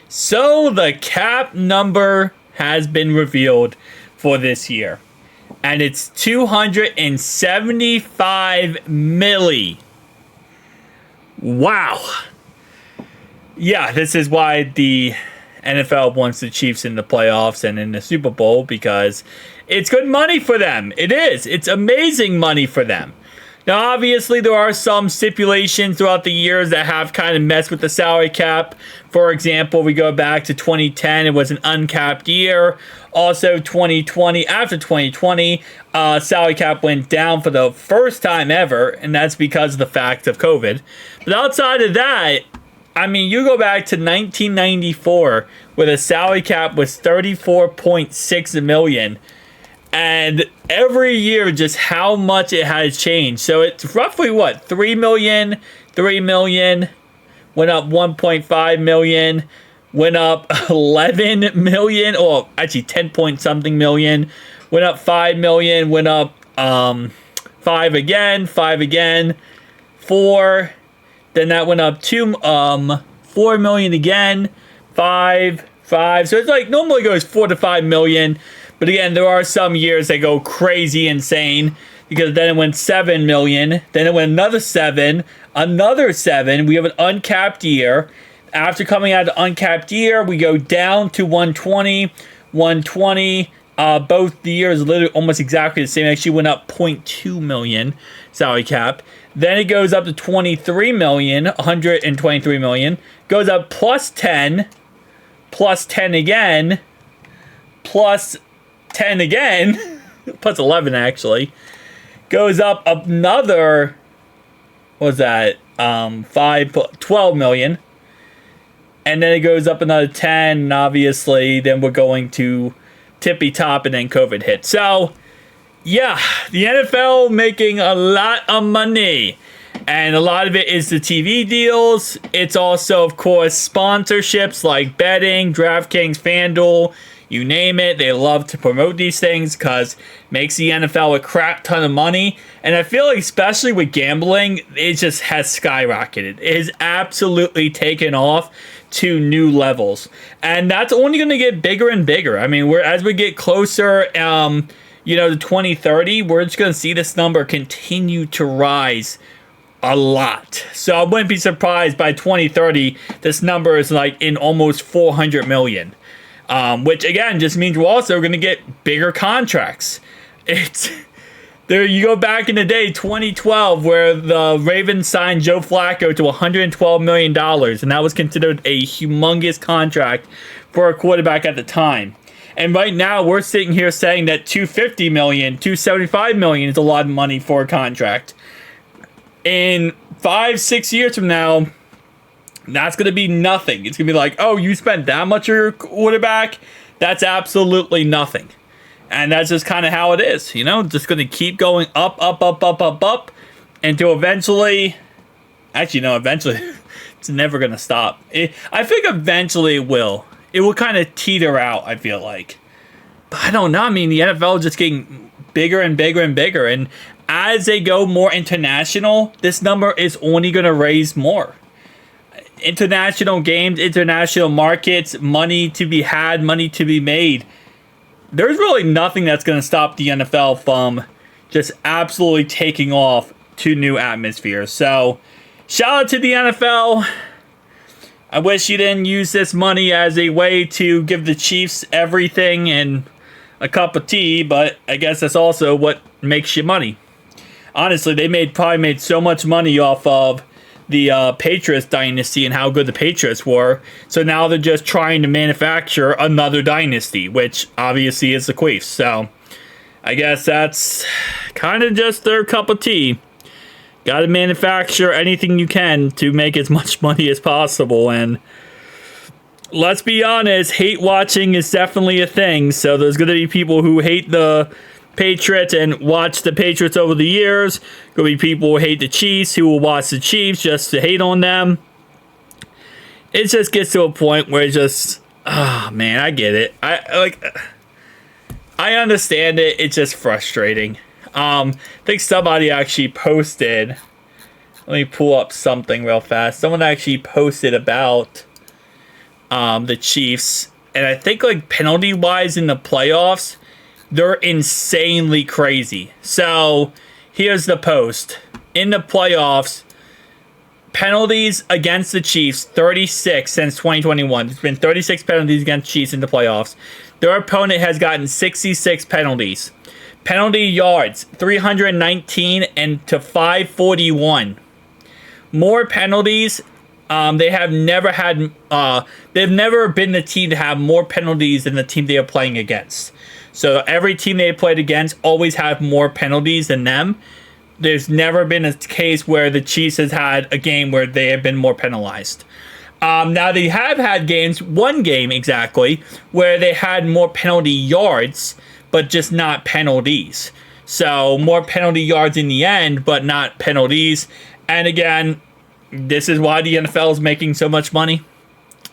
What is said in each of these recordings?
So the cap number has been revealed for this year, and it's 275 milli. Wow. Yeah, this is why the NFL wants the Chiefs in the playoffs and in the Super Bowl, because it's good money for them. It is. It's amazing money for them. Now, obviously, there are some stipulations throughout the years that have kind of messed with the salary cap. For example, we go back to 2010. It was an uncapped year. Also, 2020, after 2020, salary cap went down for the first time ever, and that's because of the fact of COVID. But outside of that, I mean, you go back to 1994, where the salary cap was 34.6 million. And every year, just how much it has changed. So it's roughly what? 3 million, went up 1.5 million, went up 11 million, or actually 10 point something million, went up 5 million, went up 5 again, 4, then that went up 4 million again, 5. So it's like normally goes 4 to 5 million. But again, there are some years that go crazy insane, because then it went 7 million, then it went another 7, another 7. We have an uncapped year. After coming out of the uncapped year, we go down to 120. Both the years literally almost exactly the same. Actually went up 0.2 million salary cap. Then it goes up to 23 million, 123 million. Goes up plus 10 again, plus 10 again, plus 11 actually, goes up another, what was that, 12 million, and then it goes up another 10, and obviously then we're going to tippy top, and then COVID hit. So yeah, the NFL making a lot of money, and a lot of it is the TV deals. It's also, of course, sponsorships like betting, DraftKings, FanDuel, you name it. They love to promote these things because it makes the NFL a crap ton of money. And I feel like, especially with gambling, it just has skyrocketed. It has absolutely taken off to new levels. And that's only going to get bigger and bigger. I mean, as we get closer, to 2030, we're just going to see this number continue to rise a lot. So I wouldn't be surprised by 2030, this number is like in almost 400 million. Which again just means we're also going to get bigger contracts. It's there. You go back in the day, 2012, where the Ravens signed Joe Flacco to $112 million, and that was considered a humongous contract for a quarterback at the time. And right now, we're sitting here saying that 250 million, 275 million is a lot of money for a contract. In 5-6 years from now, that's going to be nothing. It's going to be like, oh, you spent that much on your quarterback? That's absolutely nothing. And that's just kind of how it is, just going to keep going up, until eventually, eventually, it's never going to stop. I think eventually it will. It will kind of teeter out, I feel like. But I don't know. I mean, the NFL is just getting bigger and bigger and bigger. And as they go more international, this number is only going to raise more. International games, international markets, money to be had, money to be made. There's really nothing that's going to stop the NFL from just absolutely taking off to new atmospheres. So, shout out to the NFL. I wish you didn't use this money as a way to give the Chiefs everything and a cup of tea, but I guess that's also what makes you money. Honestly, they probably made so much money off of the Patriots dynasty and how good the Patriots were. So now they're just trying to manufacture another dynasty, which obviously is the Chiefs. So I guess that's kind of just their cup of tea. Got to manufacture anything you can to make as much money as possible. And let's be honest, hate watching is definitely a thing. So there's going to be people who hate the Patriots and watch the Patriots over the years. Going to be people who hate the Chiefs who will watch the Chiefs just to hate on them. It just gets to a point where it's just, oh man, I get it. I understand it. It's just frustrating. I think somebody actually posted. Let me pull up something real fast. Someone actually posted about the Chiefs. And I think, like, penalty-wise in the playoffs, they're insanely crazy. So, here's the post. In the playoffs, penalties against the Chiefs, 36 since 2021. There's been 36 penalties against Chiefs in the playoffs. Their opponent has gotten 66 penalties. Penalty yards, 319 and to 541. More penalties. They have never had. They've never been the team to have more penalties than the team they are playing against. So every team they played against always have more penalties than them. There's never been a case where the Chiefs has had a game where they have been more penalized. Now they have had games, one game exactly, where they had more penalty yards, but just not penalties. So more penalty yards in the end, but not penalties. And again, this is why the NFL is making so much money,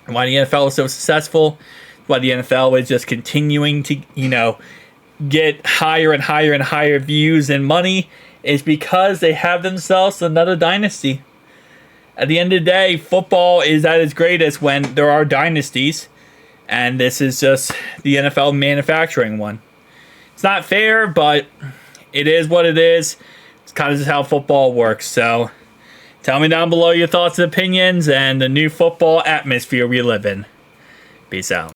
why the NFL is so successful, why the NFL is just continuing to, get higher and higher and higher views and money, is because they have themselves another dynasty. At the end of the day, football is at its greatest when there are dynasties, and this is just the NFL manufacturing one. It's not fair, but it is what it is. It's kind of just how football works. So tell me down below your thoughts and opinions and the new football atmosphere we live in. Peace out.